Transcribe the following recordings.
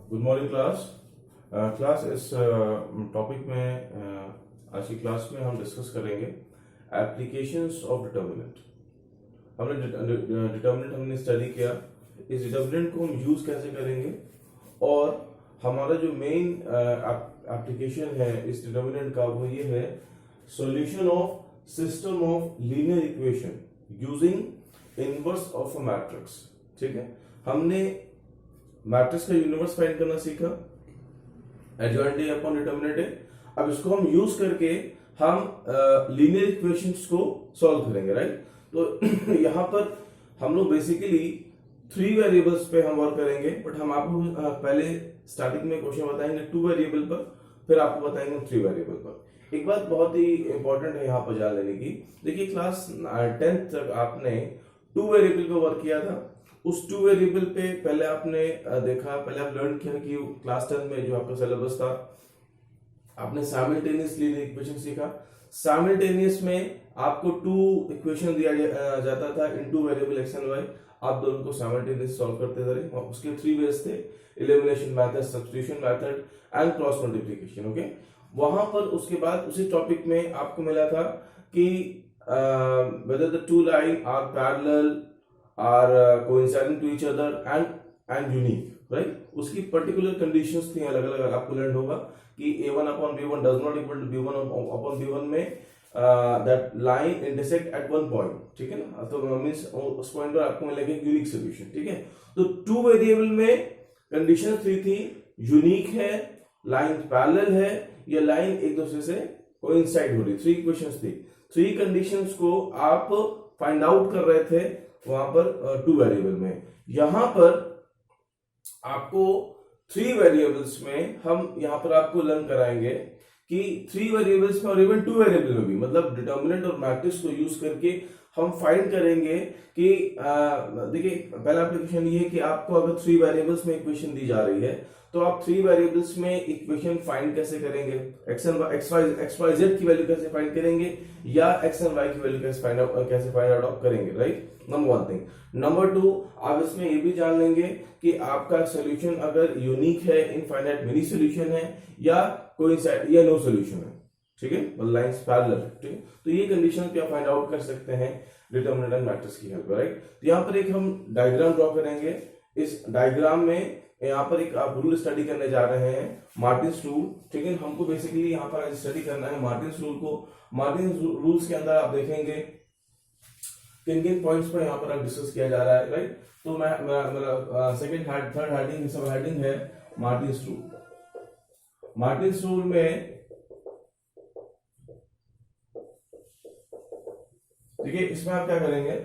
Good morning class. Class इस topic में आज की क्लास में हम डिस्कस करेंगे एप्लीकेशंस ऑफ डिटर्मिनेंट। हमने डिटर्मिनेंट हमने स्टडी किया, इस डिटर्मिनेंट को हम यूज कैसे करेंगे और हमारा जो मेन एप्लीकेशन है इस डिटर्मिनेंट का वो ये है solution of system of linear equation using inverse of a matrix. ठीक है, हमने मैट्रिक्स का यूनिवर्स फाइंड करना सीखा, एडजॉइंट ए अपॉन डिटर्मिनेंट ए। अब इसको हम यूज करके हम लीनियर इक्वेशंस को सॉल्व करेंगे, राइट। तो यहां पर हम लोग बेसिकली 3 वेरिएबल्स पे हम वर्क करेंगे, बट हम आपको पहले स्टार्टिंग में क्वेश्चन बताएंगे 2 वेरिएबल पर, फिर आपको बताएंगे 3 वेरिएबल पर। एक बात बहुत ही इंपॉर्टेंट है यहाँ पर जान लेने की। देखिए क्लास 10th तक आपने 2 वेरिएबल पे वर्क किया था। उस 2 वेरिएबल पे पहले आपने देखा, पहले आप लर्न किया कि क्लास 10 में जो आपका सिलेबस था आपने साइमल्टेनियस लीनियर इक्वेशन सीखा। साइमल्टेनियस में आपको 2 इक्वेशन दिया जाता था इन 2 वेरिएबल एक्स एंड वाई। आप दोनों को साइमल्टेनियस सॉल्व करते थे। उसके 3 वेज थे, elimination method, substitution method and cross multiplication. Okay, वहां पर उसके बाद उसी टॉपिक में आपको मिला था कि whether the 2 line are parallel are coinciding to each other and unique, right? उसकी पर्टिकुलर कंडीशंस थी, अलग अलग आपको लर्न होगा कि a1 upon b1 does not equal to b1 upon b1 में that line intersect at one point। ठीक है ना, तो मींस उस पॉइंट पर आपको मिलेगा यूनिक सॉल्यूशन। ठीक है, तो 2 वेरिएबल में कंडीशन 3 थी, यूनिक है, लाइन पैरेलल है, या लाइन एक दूसरे से कोइंसाइड हो रही। 3 इक्वेशंस थी, 3 कंडीशंस को आप फाइंड आउट कर रहे थे वहां पर 2 वेरिएबल में। यहां पर आपको 3 वेरिएबल्स में हम यहां पर आपको लर्न कराएंगे कि 3 वेरिएबल्स में और इवन 2 वेरिएबल में भी, मतलब डिटर्मिनेंट और मैट्रिक्स को यूज करके हम फाइंड करेंगे कि देखिए पहला एप्लीकेशन ये है कि आपको अगर 3 वेरिएबल्स में इक्वेशन दी जा रही है तो आप 3 वेरिएबल्स में इक्वेशन फाइंड कैसे करेंगे, एक्स वाई जेड की वैल्यू कैसे फाइंड करेंगे, या एक्स एंड वाई की वैल्यू कैसे फाइंड आउट करेंगे, राइट। Number 1 thing. नंबर 2, आप इसमें ये भी जान लेंगे कि आपका सोल्यूशन अगर यूनिक है, इनफाइनाइट मिनी सोल्यूशन है, या कोइंसाइड या नो सोल्यूशन है। ठीक है, मतलब लाइंस पैरेलल है। ठीक है, तो ये कंडीशन पे आप फाइंड आउट कर सकते हैं डिटर्मिनेंट एंड मैट्रिक्स की हेल्प, राइट। तो यहाँ पर एक हम डायग्राम ड्रॉ करेंगे। इस डायग्राम में यहाँ पर एक आप रूल स्टडी करने जा रहे हैं, मार्टिन्स रूल। ठीक है, हमको बेसिकली यहाँ पर स्टडी करना है मार्टिन्स रूल को। मार्टिन्स रूल्स के अंदर आप देखेंगे किन किन पॉइंट्स पर यहाँ पर डिस्कस किया जा रहा है, राइट। तो मैं सेकंड थर्ड हेडिंग सब हेडिंग है मार्टिन्स रूल। मार्टिन्स रूल में देखिए इसमें आप क्या करेंगे,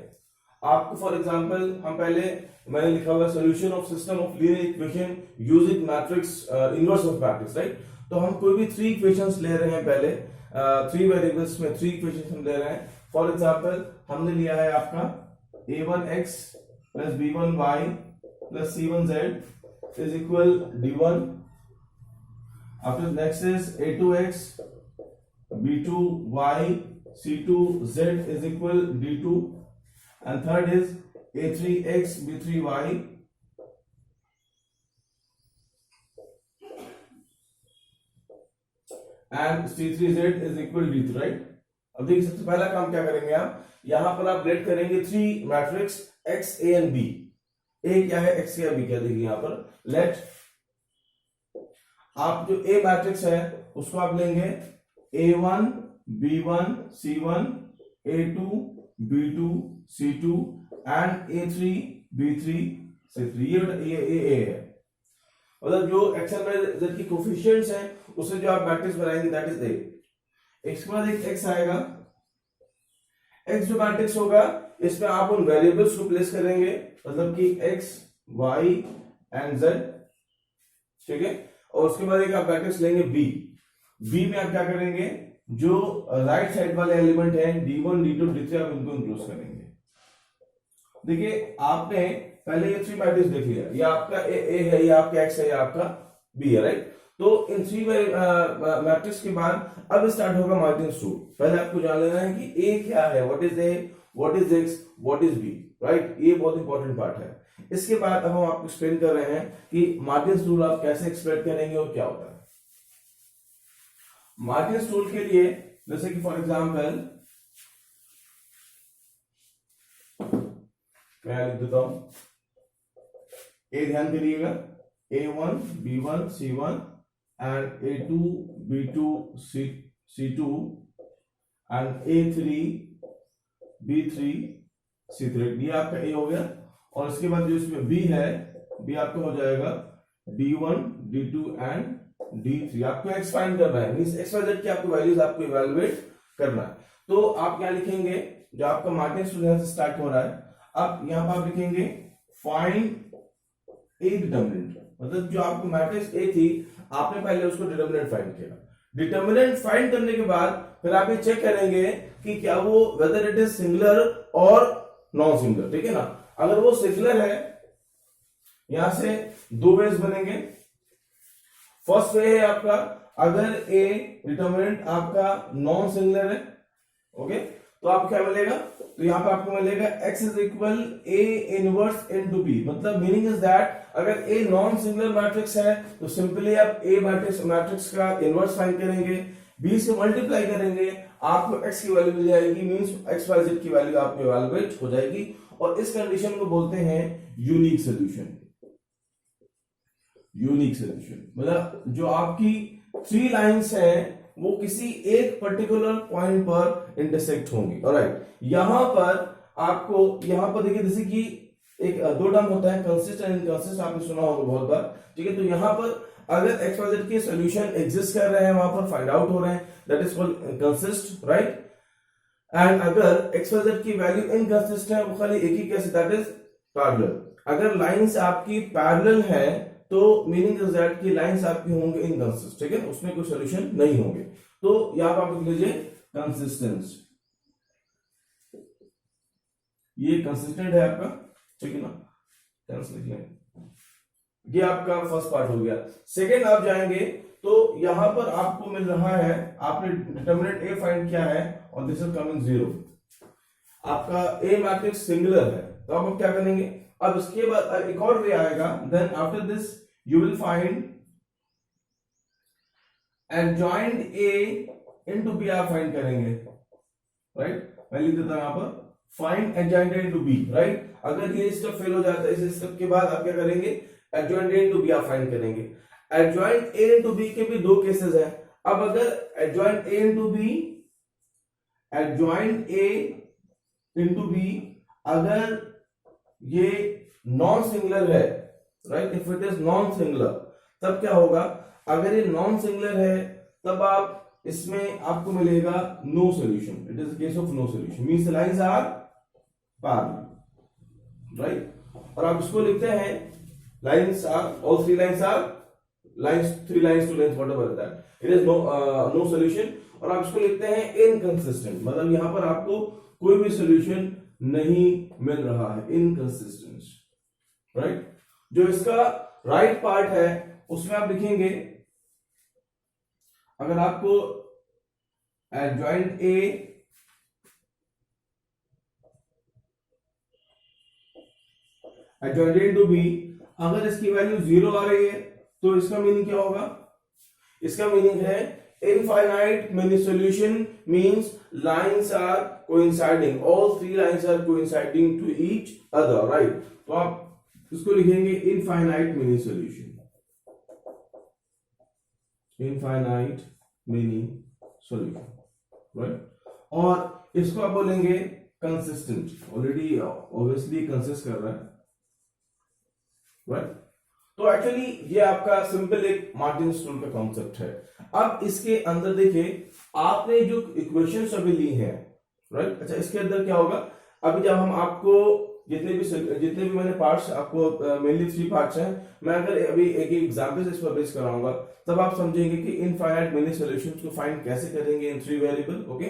आपको फॉर एग्जांपल हम पहले मैंने लिखा हुआ solution of system of linear equation using matrix inverse of matrix, right. तो हम कोई भी 3 इक्वेशंस ले रहे हैं, पहले 3 वेरिएबल्स में 3 इक्वेशंस हम ले रहे हैं। फॉर एग्जांपल हमने लिया है आपका a1x plus b1y plus c1z is equal d1। After next is a2x b2y c2z is equal d2, and third is a3x b3y and c3z is equal d2, right। अब देखिए सबसे पहला काम क्या करेंगे आप, यहां पर आप रेड करेंगे 3 matrix x a and b। a क्या है, x या b क्या, देखिए यहां पर लेट आप जो a मैट्रिक्स है उसको आप लेंगे a1 b1 c1 a2 b2 c2 and a3 b3 c3। ये है, मतलब जो x and y की कोफिशिएंट्स हैं उससे जो आप मैट्रिक्स बनाएंगे दैट इज a। इसके बाद एक x आएगा, x जो मैट्रिक्स होगा इसमें आप उन वेरिएबल्स को प्लेस करेंगे, मतलब कि x y एंड z। ठीक है, और उसके बाद एक आप मैट्रिक्स लेंगे b में आप क्या करेंगे, जो राइट साइड वाले एलिमेंट हैं d1 d2 d3 आप इनको इंक्लूड करेंगे। देखिए आपने पहले ये 3 मैट्रिक्स देख लिया, ये आपका a है, ये आपका x है, ये आपका b है, राइट। तो इन 3 मैट्रिक्स के बाद अब स्टार्ट होगा मार्टिन्स रूल। पहले आपको जान लेना है कि a क्या है, what is a, what is x, what is b, right. ये बहुत इंपॉर्टेंट पार्ट है। इसके बाद अब हम आपको एक्सप्लेन कर रहे हैं कि मार्टिन्स रूल आप कैसे एक्सप्लेन करेंगे और क्या होता है। मार्टिन्स रूल के लिए जैसे कि फॉर एग्जांपल मैं लिख देता हूं, ए ध्यान करिएगा, A1 B1 C1 and A2 B2 C2 and A3 B3 C3, ये आपका A हो गया। और इसके बाद जो इसमें B है, B आपका हो जाएगा D1 D2 and D3। आपको एक्सपांड करना है, मींस XYZ की आपको वैल्यूज आपको इवैल्यूएट करना है। तो आप क्या लिखेंगे, जो आपका मार्टिन्स रूल से स्टार्ट हो रहा है, अब यहां पर आप लिखेंगे फाइंड ए डिटर्मिनेंट, मतलब जो आपको मैट्रिक्स ए थी आपने पहले उसको डिटर्मिनेंट फाइंड किया। डिटर्मिनेंट फाइंड करने के बाद फिर आप ये चेक करेंगे कि क्या वो वेदर इट इज सिंगुलर और नॉन सिंगुलर, ठीक है ना। अगर वो सिंगुलर है, यहां से दो वेज बनेंगे। फर्स्ट वे है आपका, अगर ए डिटर्मिनेंट आपका नॉन सिंगुलर है, ओके, तो आपको क्या मिलेगा, तो यहां पे आपको मिलेगा x is equal a inverse into b, मतलब मीनिंग इज दैट अगर a नॉन सिंगुलर मैट्रिक्स है तो सिंपली आप a मैट्रिक्स का इनवर्स फाइंड करेंगे, b से मल्टीप्लाई करेंगे, आपको x की वैल्यू मिल जाएगी, मींस xyz की वैल्यू आपको इवैल्यूएट हो जाएगी। और इस कंडीशन को बोलते हैं यूनिक सॉल्यूशन। यूनिक सॉल्यूशन मतलब जो आपकी थ्री लाइंस हैं वो किसी एक पर्टिकुलर पॉइंट पर इंटरसेक्ट होंगी। ऑलराइट, यहां पर आपको, यहां पर देखिए जैसे कि एक दो टर्म होता है कंसिस्ट एंड इनकंसिस्ट, आपने सुना होगा बहुत बार, ठीक है। तो यहां पर अगर XYZ के सॉल्यूशन एग्जिस्ट कर रहे हैं, वहां पर फाइंड आउट हो रहे हैं, that is called consist, right. And अगर XYZ की वैल्यू इनकंसिस्ट है, वो खाली एक ही केस, दैट इज पैरेलल। अगर लाइंस आपकी पैरेलल है तो मीनिंग इज दैट कि लाइंस आपकी होंगे इनकंसिस्ट, ठीक है, उसमें कोई सॉल्यूशन नहीं होंगे। तो यहां पर आप लिख लीजिए कंसिस्टेंस, ये कंसिस्टेंट है आपका, ठीक है ना, टेंस लिख लें। ये आपका फर्स्ट पार्ट हो गया। सेकेंड आप जाएंगे तो यहां पर आपको मिल रहा है, आपने डिटर्मिनेंट ए फाइंड किया है और दिस इज कमिंग 0, आपका ए मैट्रिक्स सिंगुलर है, तो आप क्या करेंगे, अब इसके बाद एक और वे आएगा, then after this you will find adjoint A into B आप फाइंड करेंगे, राइट। मैं लिख देता हूं यहां पर find adjoint A into B, right. अगर ये स्टेप फेल हो जाता है, इस स्टेप के बाद आप क्या करेंगे, adjoint A into B आप फाइंड करेंगे। adjoint A into B के भी दो केसेस हैं। अब अगर adjoint A into B, adjoint A into B अगर ये नॉन सिंगुलर है, right, if it is non singular, तब क्या होगा, अगर ये नॉन सिंगुलर है तब आप इसमें आपको मिलेगा no solution, it is case of no solution, means the lines are parallel, right. और आप इसको लिखते हैं lines are, all three lines are lines, three lines to length whatever that, it is no solution. और आप इसको लिखते हैं इनकंसिस्टेंट, मतलब यहां पर आपको कोई भी सॉल्यूशन नहीं मिल रहा है, इनकंसिस्टेंट, राइट। जो इसका राइट पार्ट है उसमें आप लिखेंगे, अगर आपको adjoint A adjoint A into B अगर इसकी वैल्यू 0 आ रही है तो इसका मीनिंग क्या होगा, इसका मीनिंग है infinite many solution, means lines are coinciding, all three lines are coinciding to each other, right. तो आप इसको लिखेंगे infinite many solution, infinite many solution, right. और इसको आप बोलेंगे कंसिस्टेंट, ऑलरेडी ऑब्वियसली कंसिस्ट कर रहा है, राइट। तो एक्चुअली ये आपका सिंपल एक मार्टिन्स रूल का कॉन्सेप्ट है। अब इसके अंदर देखिए, आपने जो इक्वेशंस अभी ली हैं, राइट, अच्छा इसके अंदर क्या होगा, अभी जब हम आपको जितने भी मैंने पार्ट्स आपको मेनली थ्री पार्ट्स हैं, मैं अगर अभी एक एग्जांपल इस पर बेस कराऊंगा तब आप समझेंगे कि इनफाइनाइट मेनी सॉल्यूशंस को फाइंड कैसे करेंगे in three variable, okay.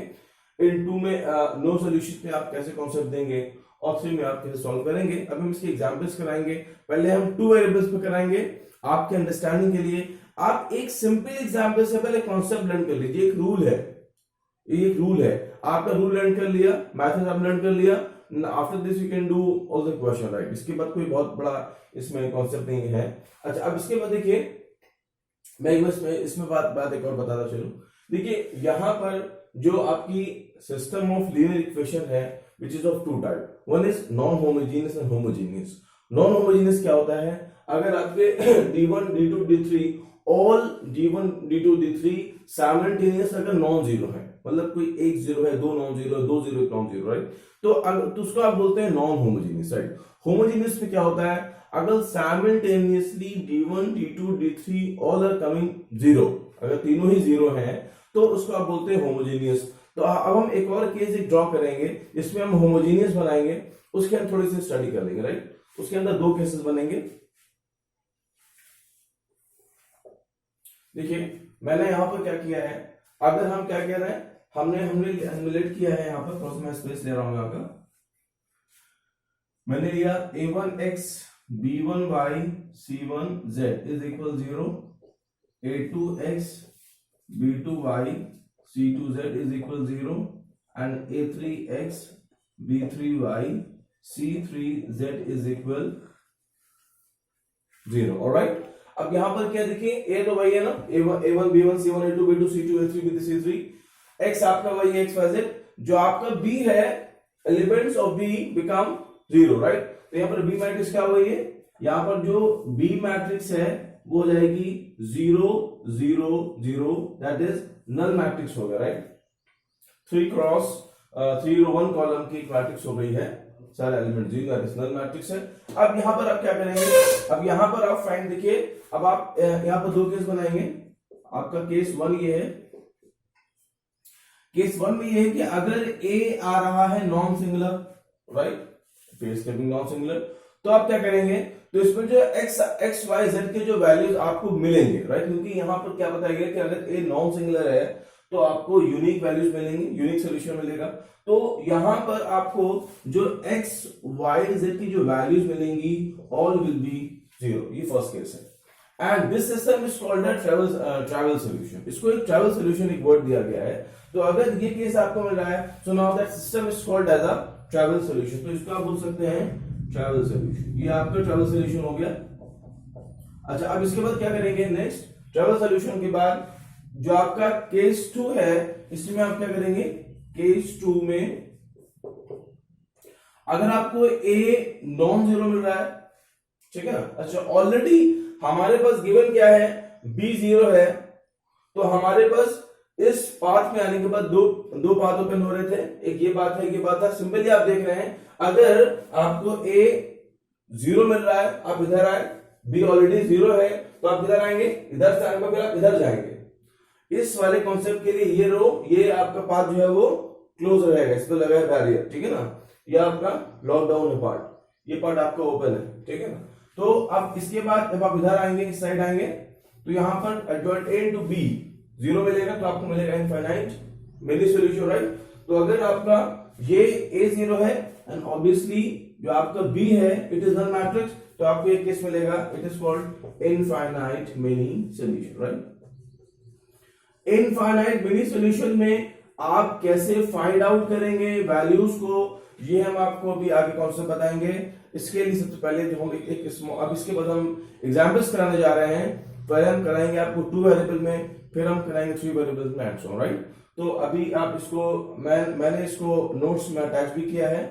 In two में नो सॉल्यूशन पे आप कैसे कॉन्सेप्ट देंगे और थ्री में आप कैसे सॉल्व करेंगे। अब हम इसके एग्जांपल्स कराएंगे, पहले हम टू वेरिएबल्स पे कराएंगे आपके अंडरस्टैंडिंग के लिए। आप एक सिंपल एग्जांपल से पहले कॉन्सेप्ट लर्न कर लीजिए, एक रूल है, ये एक रूल है, आपका रूल लर्न कर लिया, मैथड आप लर्न कर लिया, after this you can do all the question, right. इसके बाद कोई बहुत बड़ा इसमें कॉन्सेप्ट नहीं है। अच्छा, अब इसके बाद देखिए मैं इसमें बात एक और बताता चलूं। देखिए यहां पर जो आपकी सिस्टम ऑफ लीनियर इक्वेशन है which is of two type, one is non homogeneous and homogeneous. Non homogeneous क्या होता है, अगर आपके d1 d2 d3 all d1 d2 d3 simultaneous अगर नॉन जीरो है, मतलब कोई एक जीरो है, दो नॉन जीरो है, दो जीरो एक नॉन जीरो, राइट, तो उसको आप बोलते हैं नॉन होमोजेनियस, राइट। होमोजेनियस में क्या होता है, अगर simultaneously d1 d2 d3 all are coming zero, अगर तीनों ही जीरो हैं तो उसको आप बोलते हैं होमोजेनियस। तो अब हम एक और केस एक ड्रॉ करेंगे जिसमें हम होमोजेनियस बनाएंगे, उसके हम थोड़ी सी स्टडी कर लेंगे, राइट। उसके अंदर दो केसेस बनेंगे। देखिए मैंने यहां पर क्या किया है, अगर हम क्या कह रहे हैं, हमने एमुलेट किया है यहां पर, थोड़ा सा मैं स्पेस ले रहा हूं यहां का। मैंने लिया a1x b1y c1z is equal 0, a2x b2y c2z is equal 0 and a3x b3y c3z is equal 0, alright। अब यहां पर क्या देखिए, a तो वही है ना, a1 b1 c1 a2 b2 c2 a3 b3 c3, x आपका वही है xyz, जो आपका b है elements of b become 0, right. तो यहां पर b मैट्रिक्स क्या वही है, यहां पर जो b मैट्रिक्स है वो हो जाएगी 0 0 0, दैट इज नल मैट्रिक्स हो गया, राइट। 3 क्रॉस 3 रो 1 कॉलम की एक मैट्रिक्स हो गई है, सारे element 0, that is null matrix है। अब यहां पर आप क्या करेंगे, अब यहां पर आप फाइंड, देखिए अब आप यहां पर दो केस बनाएंगे। आपका केस 1 ये है, केस 1 में ये है कि अगर a आ रहा है नॉन सिंगुलर, राइट, फेस के नॉन सिंगुलर, तो आप क्या करेंगे, तो इसमें जो x y z के जो वैल्यूज आपको मिलेंगे, राइट, क्योंकि यहां पर क्या बताया गया कि अगर a नॉन सिंगुलर है तो आपको यूनिक वैल्यूज मिलेंगे, यूनिक सोल्यूशन मिलेगा। तो यहां पर आपको जो x y z की जो वैल्यूज मिलेंगी ऑल विल बी 0, ये फर्स्ट केस है। And this system is called a trivial solution. इसको एक ट्रैवल सॉल्यूशन एक वर्ड दिया गया है। तो अगर ये केस आपको मिल रहा है, so now that system is called as a trivial solution. तो इसको आप बोल सकते हैं ट्रैवल सॉल्यूशन। ये आपका ट्रैवल सॉल्यूशन हो गया। अच्छा, अब इसके बाद क्या करेंगे, नेक्स्ट ट्रैवल सॉल्यूशन के बाद जो आपका केस 2 है, इसमें आप क्या करेंगे, केस 2 में अगर आपको a नॉन जीरो मिल रहा है, ठीक है ना। अच्छा, ऑलरेडी हमारे पास गिवन क्या है, b 0 है, तो हमारे पास इस पाथ में आने के बाद दो पाथ ओपन हो रहे थे, एक ये बात है, ये बात है। सिंपली आप देख रहे हैं, अगर आपको a 0 मिल रहा है, आप इधर आए, b ऑलरेडी 0 है, तो आप इधर आएंगे, इधर से आएंगे, फिर आप इधर जाएंगे। इस वाले कॉन्सेप्ट के लिए ये रो, ये आपका पाथ जो है वो क्लोज रहेगा, इस पर लगा है बैरियर, ठीक है ना। ये आपका लॉकडाउन है पार्ट, ये पार्ट आपका ओपन है, ठीक है ना। तो अब इसके बाद जब आप इधर आएंगे, इस साइड आएंगे, तो यहां पर एडजॉइंट a into b 0 मिलेगा, तो आपको मिलेगा इनफाइनाइट मेनी सॉल्यूशन, राइट। तो अगर आपका ये a 0 है एंड ऑब्वियसली जो आपका b है इट इज नल मैट्रिक्स, तो आपको एक केस मिलेगा, it is called infinite many solution, right. Infinite many solution में आप कैसे फाइंड आउट करेंगे वैल्यूज को, ये हम आपको अभी आगे कॉन्सेप्ट बताएंगे। इसके लिए सबसे पहले जो हम अब इसके बाद हम एग्जांपल्स कराने जा रहे हैं। पहले हम कराएंगे आपको 2 वेरिएबल में, फिर हम कराएंगे 3 वेरिएबल्स में एंड सो ऑन, राइट। तो अभी आप इसको मैंने इसको नोट्स में अटैच भी किया है,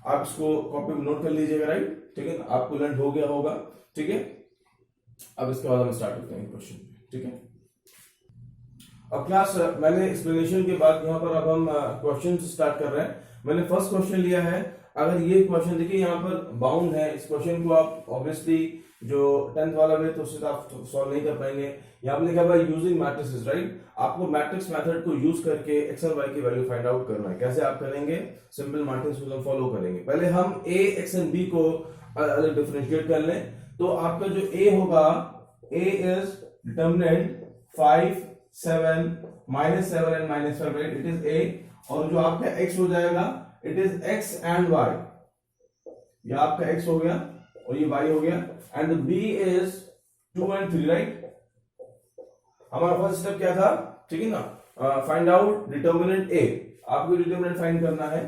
आप इसको कॉपी में नोट कर लीजिएगा, राइट, ठीक है। आपको लर्न हो गया होगा, ठीक है। अब इसके बाद हम स्टार्ट करते हैं क्वेश्चन, ठीक है। अब क्लास मैंने एक्सप्लेनेशन के बाद यहाँ पर अब हम क्वेश्चन स्टार्ट कर रहे हैं। मैंने फर्स्ट क्वेश्चन लिया है। अगर ये क्वेश्चन देखिए यहाँ पर बाउंड है, इस क्वेश्चन को आप ऑब्वियसली जो 10th वाला है तो उससे आप सॉल्व नहीं कर पाएंगे। यहाँ पर लिखा हुआ है यूजिंग मैट्रिसेस, राइट। आपको मैट्रिक्स मेथड को यूज करके एक्स और वाई की वैल्यू फाइंड आउट करना है। कैसे आप करेंगे, सिंपल मैट्रिक्स को फॉलो करेंगे। पहले हम a x एंड b को अलग डिफरेंशिएट कर लें। तो आपका जो a होगा, a is determinant 5 7 -7 and -5, right, it is a। और जो आपका x हो जाएगा, it is x and y, ये आपका x हो गया और ये y हो गया। And b is 2 and 3, right. हमारा फर्स्ट स्टेप क्या था, ठीक है ना, फाइंड आउट डिटरमिनेंट a। आपको डिटरमिनेंट फाइंड करना है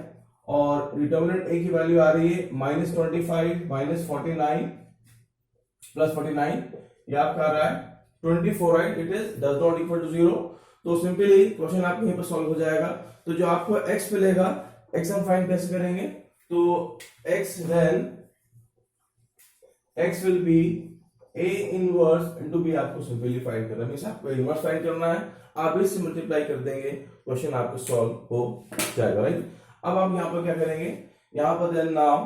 और डिटर्मिनेंट ए की वैल्यू आ रही है -25 -49 +49, ये आपका आ रहा है 24, right? It is does not equal to 0। तो सिंपली क्वेश्चन आपके यहीं पर सॉल्व हो जाएगा। तो जो आपको x मिलेगा, x हम फाइंड कैसे करेंगे? तो x will be a inverse into b, आपको सिंपली फाइंड करना है, मींस आपको इनवर्स फाइंड करना है, आप इससे मल्टीप्लाई कर देंगे, क्वेश्चन आपको सॉल्व हो जाएगा, राइट? अब आप यहां पर क्या करेंगे, यहां पर देन नाउ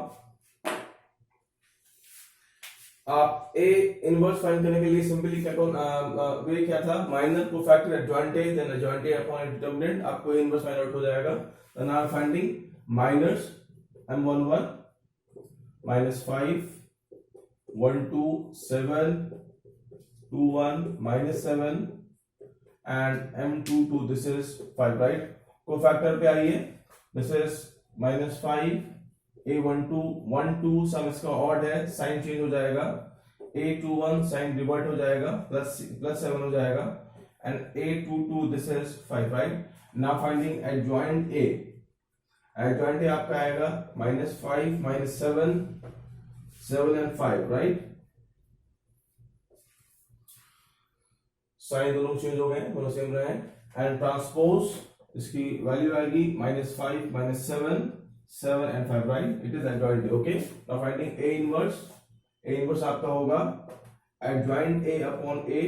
आप a इनवर्स फाइंड करने के लिए सिंपली क्या वे क्या था, minor cofactor adjoint a then adjoint a upon determinant, आपको a इनवर्स फाइंड आउट हो जाएगा। Then I am finding minus m11 -5 1 2 7 2 1 -7 and m22, this is 5, right? Cofactor पे आइए, this is -5 a12 1 2, सम इसका ऑड है, साइन चेंज हो जाएगा, a21 sign revert हो जाएगा, +7 हो जाएगा, and a22 this is 5, right? Now finding adjoint a, adjoint a आपका आएगा -5 -7 7 and 5, राइट? साइन दोनों चेंज हो गए, दोनों सेम रहे, एंड ट्रांसपोज इसकी वैल्यू आएगी -5 -7 7 and 5, right? It is adjoint A, okay? Now finding A inverse. A inverse आपका होगा adjoint A upon A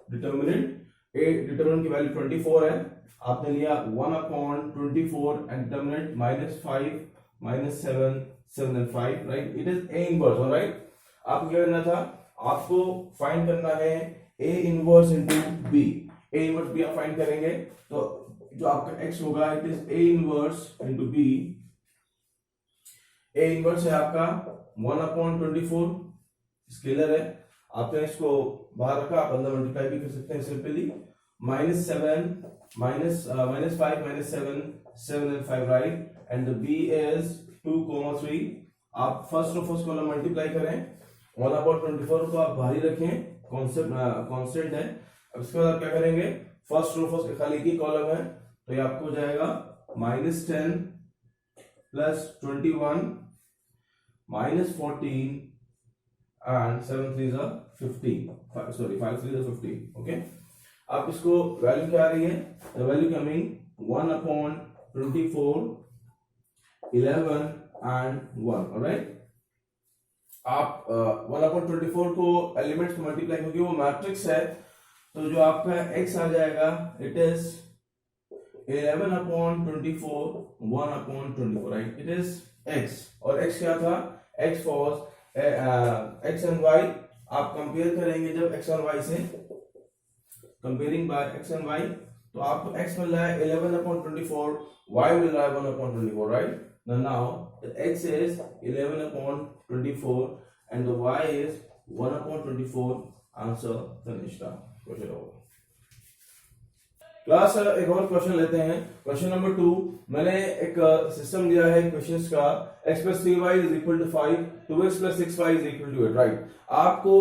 determinant. A determinant की वैल्यू 24 है, आपने लिया 1 upon 24 and determinant -5 -7 7 and 5, right? It is A inverse, alright? आपको क्या करना था, आपको फाइंड करना है A inverse into B. A inverse B आप फाइंड करेंगे, तो जो आपका x होगा it is A inverse into B. A inverse है आपका 1 upon 24, स्केलर है, आपने इसको बाहर रखा, आप अंदर मल्टीप्लाई भी कर सकते हैं simply, -7 -5 -7 7 and 5, right? And the B is 2, 3, आप फर्स्ट और फर्स्ट कॉलम मल्टीप्लाई करें, 1 upon 24 को आप बाहर ही रखें, कांस्टेंट है। अब इसके बाद आप क्या करेंगे, फर्स्ट रो फर्स्ट खाली एक ही कॉलम है, तो ये आपको हो जाएगा -10 +21 -14 and 7 3s are 15, sorry 5 3s are 15, okay? आप इसको वैल्यू क्या आ रही है, the value coming 1 upon 24 11 and 1, alright? आप 1 upon 24 को एलिमेंट्स को मल्टीप्लाई, क्योंकि वो मैट्रिक्स है, तो जो आपका x आ जाएगा it is 11 upon 24 1 upon 24, right? It is x, और x क्या था, x was x and y, आप कंपेयर करेंगे जब x और y से, comparing by x and y, तो आपको x मिल रहा है 11 upon 24, y मिल रहा है 1 upon 24, right? Now the x is 11 upon 24 and the y is 1 upon 24, answer finished question over। Class एक और क्वेश्चन लेते हैं, क्वेश्चन नंबर 2। मैंने एक सिस्टम दिया है क्वेश्चंस का, x + 3y = 5, 2x + 6y = 8, right? आपको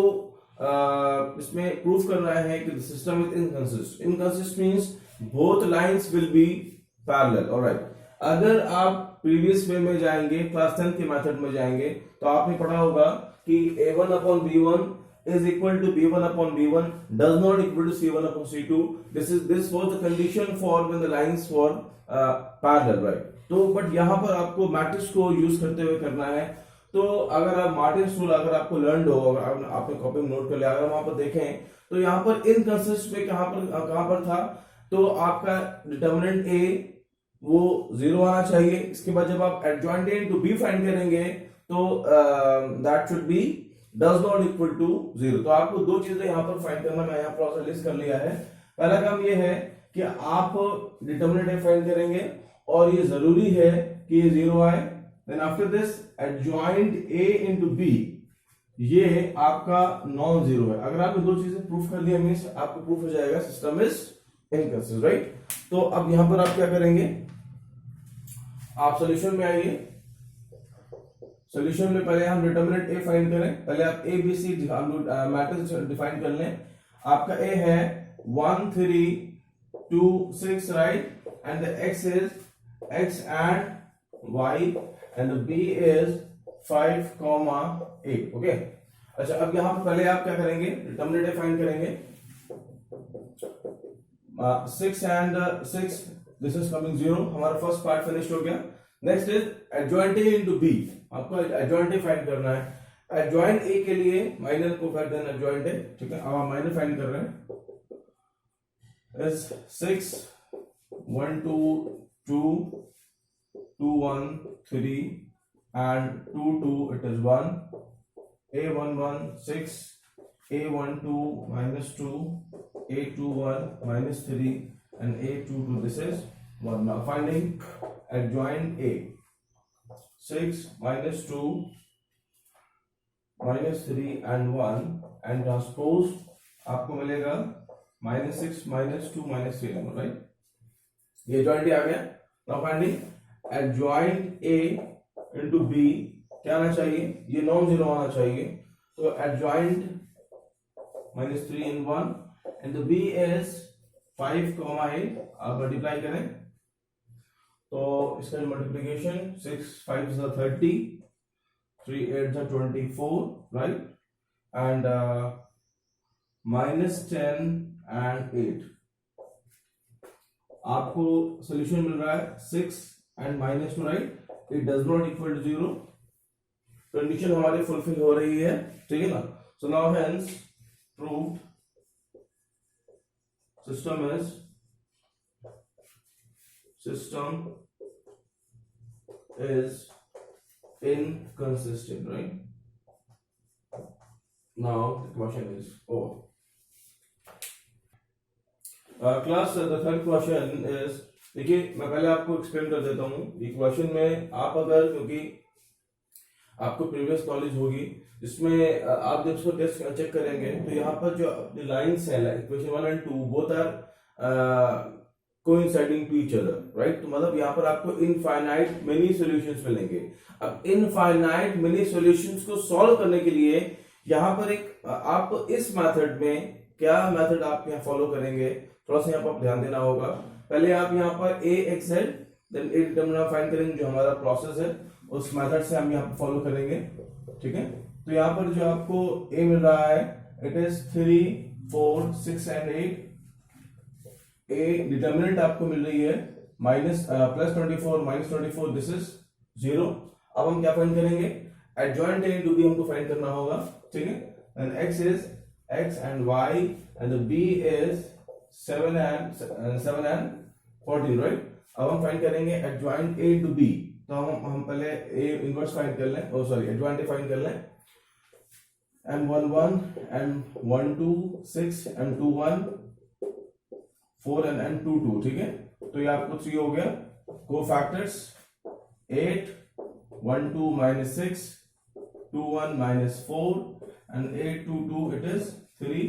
इसमें प्रूफ करना है कि the system is inconsistent means both lines will be parallel, alright? अगर आप प्रीवियस वे में जाएंगे, क्लास 10 के मेथड में जाएंगे, तो आपने पढ़ा होगा कि a1 upon b1 is equal to b1 upon b1 does not equal to c1 upon c2. This was the condition for when the lines were parallel, right? तो बट यहाँ पर आपको मैट्रिक्स को यूज करते हुए करना है। तो अगर आप मार्टिन्स रूल अगर आपको लर्न हो, अगर आपने कॉपी में नोट कर लिया, अगर वहां पर देखें तो यहाँ पर इनकंसिस्ट में कहां पर था, तो आपका डिटर्मिनेंट a वो 0 आना चाहिए। इसके बाद जब आप adjoint a into b find करेंगे तो that should be does not equal to 0। तो आपको दो चीजें यहाँ पर फाइंड करना, मैं यहाँ पर लिस्ट कर लिया है। पहला काम ये है कि आप डिटर्मिनेंट a फाइंड करेंगे और ये जरूरी है कि ये 0 आए। Then after this adjoint a into b, ये आपका नॉन जीरो है। अगर आपने दो चीजें प्रूफ कर दिया मींस आपको प्रूफ हो जाएगा सिस्टम इज इनकंसिस्टेंट, राइट? तो अब यहां पर आप क्या करेंगे, आप सॉल्यूशन में आइए। सॉल्यूशन में पहले हम डिटर्मिनेंट a फाइंड करें, पहले आप a b c matrix define कर लें। आपका a है 1 3 2 6, right? And the x is x and y and the b is 5, 8. Okay, अच्छा अब यहाँ पर पहले आप क्या करेंगे, डिटर्मिनेंट फाइंड करेंगे. 6 and 6, दिस इज कमिंग 0. हमारा फर्स्ट पार्ट फिनिश हो गया. Next is adjoint A into B. आपको एडजॉइंट ए फाइंड करना है. एडजॉइंट ए के लिए माइनर को कर देना एडजॉइंट ए. ठीक है, अब आप माइनर फाइंड कर रहे हैं. Is 6 1 2 2 2 1 3 and 2 2, it is 1. A1 1 6, A1 2 minus 2, A2 1 minus 3 and A2 2. This is 1. Now finding adjoint A. 6 minus 2 minus 3 and 1 and transpose आपको मिलेगा -6 -2 -3, राइट. ये adjoint A आ गया. Now finding adjoint A into B क्या आना चाहिए, ये non zero आना चाहिए. तो adjoint -3 in 1 and the B is 5, 8. आप मल्टीप्लाई करें तो इसका multiplication 6 5 is 30, 3 8 is 24, right, and -10 and 8. आपको सोल्यूशन मिल रहा है 6 and -2, right. It does not equal to 0. Condition हमारी फुलफिल हो रही है, ठीक है ना. So now hence proved system is inconsistent, right. Now the question is over. Class, the third question is, देखिए मैं पहले आपको एक्सप्लेन कर देता हूँ. ये क्वेश्चन में आप अगर, क्योंकि आपको प्रीवियस कॉलेज होगी जिसमें आप जब उसको टेस्ट चेक करेंगे तो यहाँ पर जो लाइन्स है, equation 1 and 2 both are coinciding to each other, right. तो मतलब यहाँ पर आपको इनफाइनाइट मेनी सॉल्यूशंस मिलेंगे. अब इनफाइनाइट मेनी सॉल्यूशंस को सॉल्व करने के लिए यहाँ पर एक आप इस मेथड में क्या मेथड आप यहाँ फॉलो करेंगे, थोड़ा सा यहाँ पर ध्यान देना होगा. पहले आप यहाँ पर ए एक्स जेड देन ए डिटरमिनेंट फाइंड करेंगे, जो हमारा प्रोसेस है उस मेथड से हम यहाँ पर फॉलो करेंगे. ठीक है, तो यहाँ पर जो आपको ए मिल रहा है it is 3 4 6 and 8. A determinant आपको मिल रही है +24 -24, दिस इज 0. अब हम क्या फाइंड करेंगे, एडजॉइंट ए इनटू बी हमको फाइंड करना होगा. ठीक है, and x is x and y and the b is 7 and 14, right. अब हम फाइंड करेंगे एडजॉइंट a to b. तो हम पहले a इनवर्स फाइंड कर लें, सॉरी एडजॉइंट a फाइंड कर लें. and 1 1 and 1 2 6 and 2 1 4 and 2 2. ठीक है, तो ये आपको 3 हो गया. Cofactors 8 1 2 -6 2 1 -4 and 8 2 2, it is 3.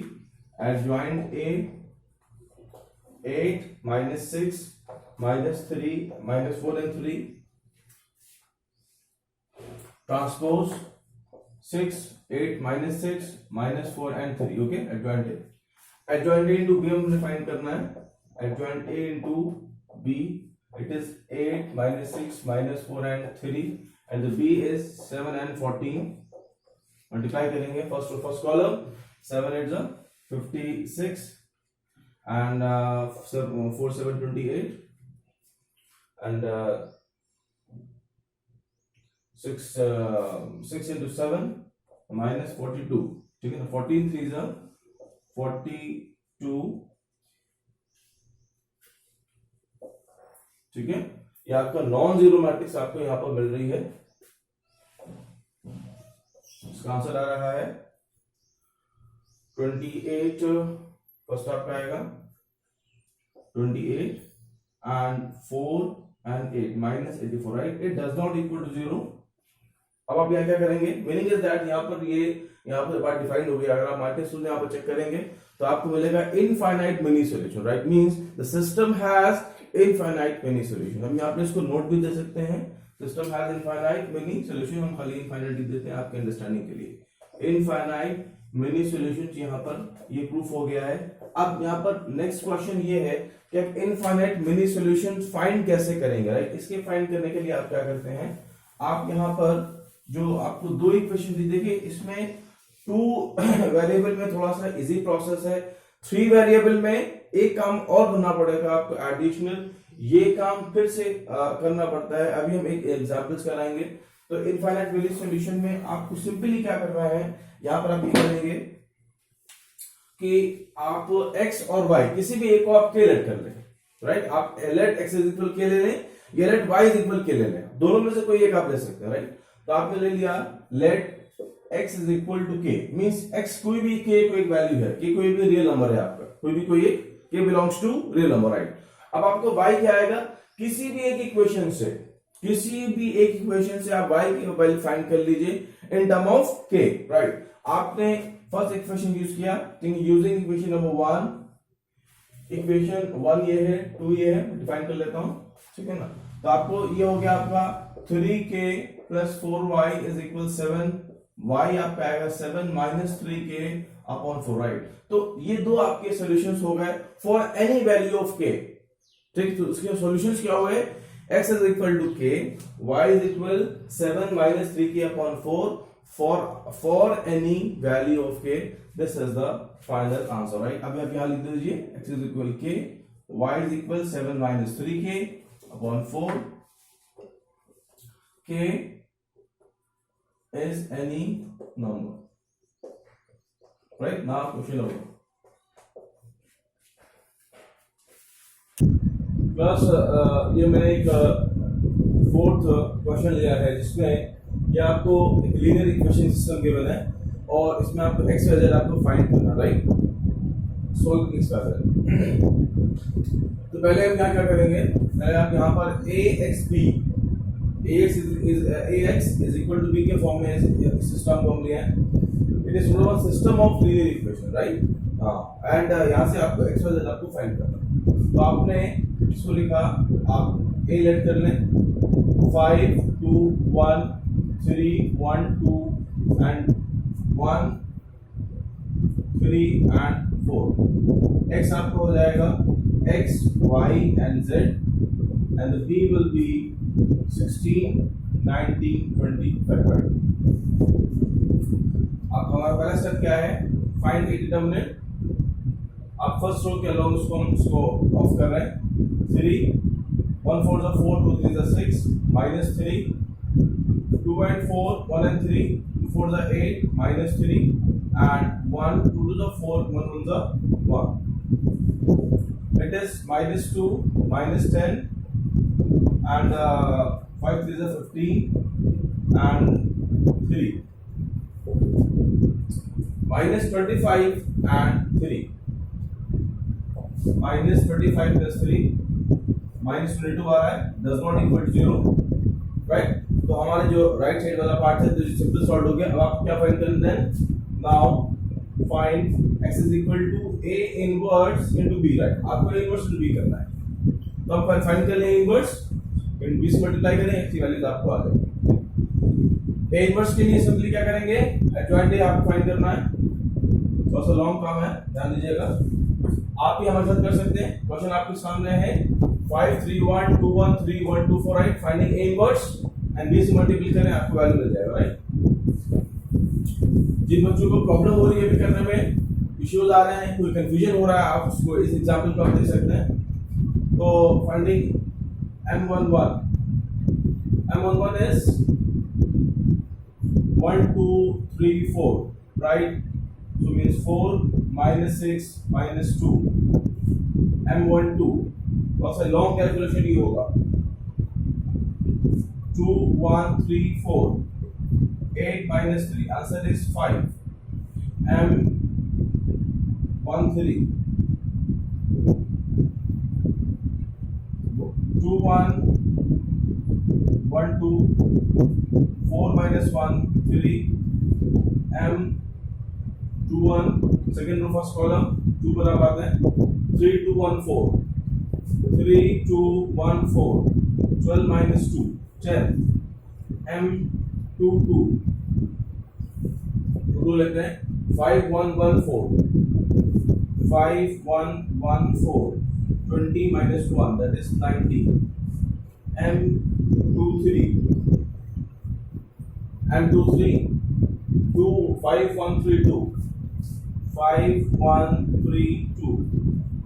Adjoint A 8 -6 -3 -4 and 3. Transpose 6 8 -6 -4 and 3. Okay, adjoint A. Adjoint A into B हमने फाइंड करना है. Adjoint A into B, it is 8 -6 -4 and 3 and the B is 7 and 14. Multiply करेंगे first column 7 8 is 56 and 4 7 28 and 6 into 7 -42. ठीक है, 14 3 is 42. ठीक है, ये आपका नॉन जीरो मैट्रिक्स आपको यहां पर मिल रही है. इसका आंसर आ रहा है 28. फर्स्ट आपका आएगा 28 and 4 and 8 -84, right. It does not equal to 0. अब आप यहाँ क्या करेंगे, मीनिंग इज दैट यहाँ पर बात डिफाइंड हो गई. अगर आप मैट्रिक्स यहाँ पर चेक करेंगे तो आपको मिलेगा infinite many solution, right. Means the system has infinite many solution. हम यहाँ पे इसको नोट भी दे सकते हैं, system has infinite many solution. हम खाली इनफाइनाइट देते हैं आपके अंडरस्टैंडिंग के लिए. इनफाइनाइट मिनी सॉल्यूशन यहाँ पर ये प्रूफ हो गया है। अब यहाँ पर नेक्स्ट क्वेश्चन ये है कि आप इनफाइनाइट मिनी सॉल्यूशन फाइंड कैसे करेंगे, राइट। इसके फाइंड करने के लिए आप क्या करते हैं, आप यहाँ पर जो आपको दो इक्वेशन दी, देखिए इसमें 2 वेरिएबल में थोड़ा सा इजी प्रोसेस है, 3 वेरिएबल में एक काम और करना पड़ेगा आपको एडिशनल, ये काम फिर से करना पड़ता है। अभी हम एक एग्जांपल्स कराएंगे। तो इनफाइनाइट मिनी सॉल्यूशन में आपको सिंपली क्या करना है, यहां पर आप ये करेंगे कि आप x और y किसी भी एक को आप के लेट कर लें, राइट। आप लेट x इज इक्वल के ले लें या लेट y इज इक्वल के ले लें, दोनों में से कोई एक आप ले सकते हैं, राइट। तो आपने ले लिया let x is equal to k, means x कोई भी k को एक वैल्यू है, k कोई भी रियल नंबर है आपका, कोई एक k belongs to real number, right. अब आपको y क्या आएगा, किसी भी एक इक्वेशन से आप y की वैल्यू फाइंड कर लीजिए in term of k, right. आपने फर्स्ट इक्वेशन यूज किया, यूजिंग इक्वेशन नंबर 1, इक्वेशन 1 ये है, 2 ये है, डिफाइन कर लेता हूं, ठीक है ना। तो आपको ये हो गया आपका 3k plus 4y is equal 7, y आपका आएगा 7 माइनस 3k अपॉन 4, राइट। तो ये दो आपके सॉल्यूशंस हो गए for any value of k, ठीक। तो इसके सॉल्यूशंस क्या हो गए, x is equal to k, y is equal 7 minus 3k upon 4 for any value of k, this is the final answer, right। अभी आप यहां लिख दीजिए x is equal k, y is equal 7 minus 3k upon 4, k is any number, right। now question over plus ये मैंने एक 4th question लिया है जिसमें ये आपको एक लीनियर इक्वेशन सिस्टम गिवन है और इसमें आपको x वाई जेड आपको फाइंड करना, right. Solve x y z. तो पहले हम क्या करेंगे, पहले आप यहाँ पर ax is equal to b के फॉर्म में सिस्टम को हम लिए हैं, it is one system of linear equation, right. हाँ, एंड यहाँ से आपको x वाई जेड आपको फाइंड करना। तो आपने इसको लिखा, आप a लेट कर लें, 5 2 1 3 1 2 and 1 3 and 4, x आपको हो जाएगा x y and z and the b will be 16 19 25, right। अब हमारा पहला स्टेप क्या है, फाइंड ए डिटरमिनेंट। आप फर्स्ट रो के अलोंग उसको ऑफ कर रहे हैं, 3 1 4 4 2 3 6 minus 3 2 and 4 1 and 3 2 4 the 8 minus 3 and 1 2 to the 4 1 to the 1, it is minus 2 minus 10 and 5 3 is 15 and 3 minus 25 and 3 minus 25 plus 3 minus 22 आ रहा है, does not equal to 0, right. तो हमारे जो राइट साइड वाला पार्ट है तो सिंपल सॉल्व हो गया। अब आप क्या फाइंड करेंगे, now find x is equal to a inverse into b, right. आपको a इनवर्स इनटू b करना है, तो हम फाइंड कर लेंगे इनवर्स इन b से मल्टीप्लाई करें, x की वैल्यूज आपको आ जाएगी। a इनवर्स के लिए सिंपली क्या करेंगे, एडजॉइंट a आपको फाइंड करना है, थोड़ा सा लॉन्ग काम है, ध्यान दीजिएगा। आप भी हमारे साथ कर सकते हैं, क्वेश्चन आपके सामने है 5 3 1 2 1 3 1 2 4, right. Finding a inverse and b से मल्टीप्लाई करें, आपको वैल्यू मिल जाएगा, राइट। जिन बच्चों को प्रॉब्लम हो रही है भी करने में, इश्यूज आ रहे हैं, कोई कंफ्यूजन हो रहा है, आप उसको इस एग्जांपल को आप देख सकते हैं। तो finding m11 is 1 2 3 4, right. so means 4 minus 6 minus 2, m12 और से लॉन्ग कैलकुलेशन ये होगा 2 1 3 4 8 minus 3, answer is 5, m13 2 1 1 2 4 minus 1 3, m 2 1 second row first column 2 पर आप आते हैं, 3 2 1 4 3 2 1 4 12 minus 2 10, m 2 2 2 लेते हैं, 5114, 5114, 20 minus 1, that is 90. M23, 5132, 5132,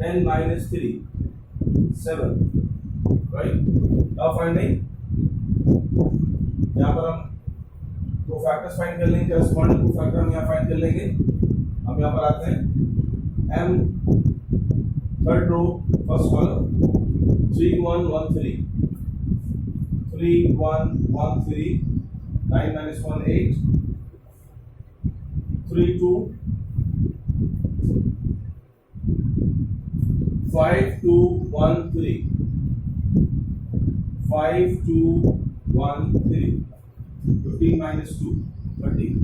10 minus 3, 7, right? Now finding, यहाँ पर हम दो फैक्टर्स फाइंड कर लेंगे, करस्पॉन्डिंग टू फैक्टर हम यहाँ फाइंड कर लेंगे। हम यहाँ पर आते हैं, m third row first column 3113, 3113, 9 minus 1 8, 32, 5213, 5213, 15 minus 2 30,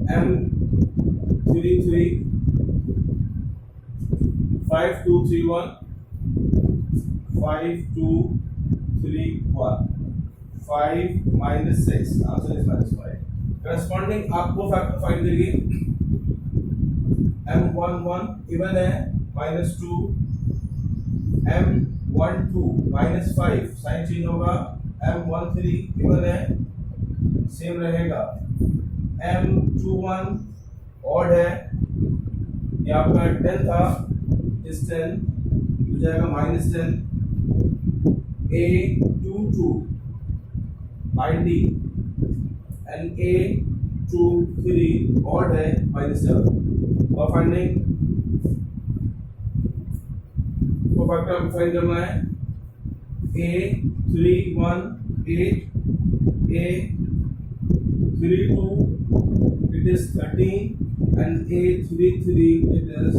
M33, 5231, 5231, 5 minus 6, answer is minus 5. Corresponding आपको फैक्टर फाइंड करिए, M11 इवन है -2, M12 -5 साइन चेंज होगा, M13 इवन है सेम रहेगा, M21 ऑड है, ये आपका 10 था, इस 10 हो जाएगा -10, A22 90 and A23 ऑड है -7। और फाइंडिंग को फैक्टर फाइंड करना है, A318, A32 it is 13 and A33 it is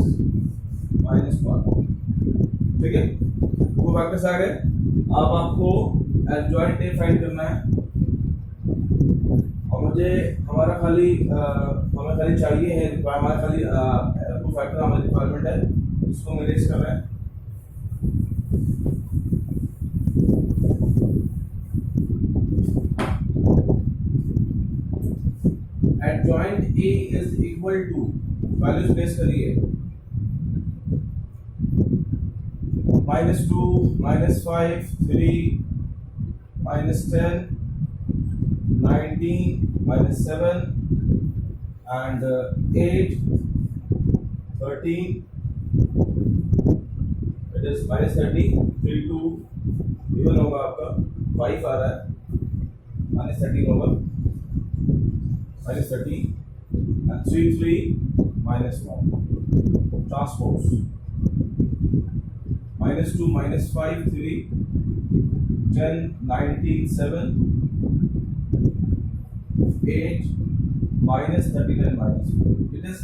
-1। ठीक है, वो फैक्टर्स आ गए। अब आपको एडजॉइंट ए फाइंड करना है, और मुझे हमें खाली चाहिए है, हमारा खाली टू फैक्टर हमारी रिक्वायरमेंट है, इसको हम इरेज कर रहे हैं। Adjoint A is equal to, values place करिए, -2, -5, 3, -10, 19, -7 and 8, 13, it is -30, 3, 2 इवन होगा आपका, 5 आ रहा है, -13 होगा, -30 and 3, 3, -1, transpose, -2, -5, 3, 10, 19, 7, 8, -39, -4, it is